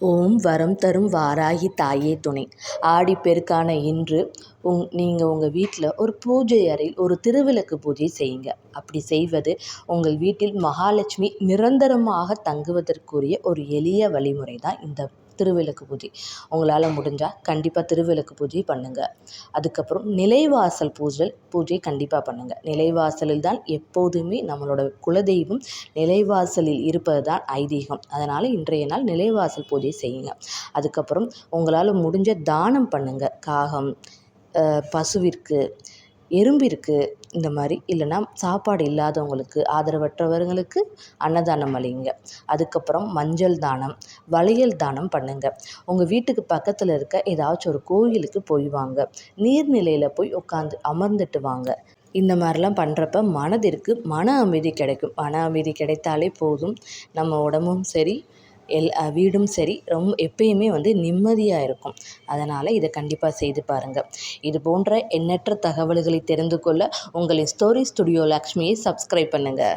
ஓம் வரம் தரும் வாராகி தாயே துணை. ஆடிப்பெருக்கான இன்று நீங்கள் உங்கள் வீட்டில் ஒரு பூஜை அறையில் ஒரு திருவிளக்கு பூஜை செய்யுங்க. அப்படி செய்வது உங்கள் வீட்டில் மகாலட்சுமி நிரந்தரமாக தங்குவதற்குரிய ஒரு எளிய வழிமுறை தான் இந்த திருவிளக்கு பூஜை. உங்களால் முடிஞ்சால் கண்டிப்பாக திருவிளக்கு பூஜை பண்ணுங்கள். அதுக்கப்புறம் நிலைவாசல் பூஜை கண்டிப்பாக பண்ணுங்கள். நிலைவாசலில் தான் எப்போதுமே நம்மளோட குலதெய்வம் நிலைவாசலில் இருப்பது தான் ஐதீகம். அதனால் இன்றைய நாள் நிலைவாசல் பூஜை செய்யுங்க. அதுக்கப்புறம் உங்களால் முடிஞ்ச தானம் பண்ணுங்கள். காகம், பசுவிற்கு, எறும்பிற்கு, இந்த மாதிரி இல்லைன்னா சாப்பாடு இல்லாதவங்களுக்கு, ஆதரவற்றவர்களுக்கு அன்னதானம் அளிங்க. அதுக்கப்புறம் மஞ்சள் தானம், வளையல் தானம் பண்ணுங்கள். உங்கள் வீட்டுக்கு பக்கத்தில் இருக்க ஏதாச்சும் ஒரு கோயிலுக்கு போய் வாங்க. நீர்நிலையில் போய் உட்காந்து அமர்ந்துட்டு வாங்க. இந்த மாதிரிலாம் பண்ணுறப்ப மனதிற்கு மன அமைதி கிடைக்கும். மன அமைதி கிடைத்தாலே போதும். நம்ம உடம்பும் சரி, வீடும் சரி, எப்பயுமே நிம்மதியாக இருக்கும். அதனால் இதை கண்டிப்பாக செய்து பாருங்கள். இது போன்ற எண்ணற்ற தகவல்களை தெரிந்து கொள்ள உங்களின் ஸ்டோரி ஸ்டுடியோ லக்ஷ்மியை சப்ஸ்கிரைப் பண்ணுங்கள்.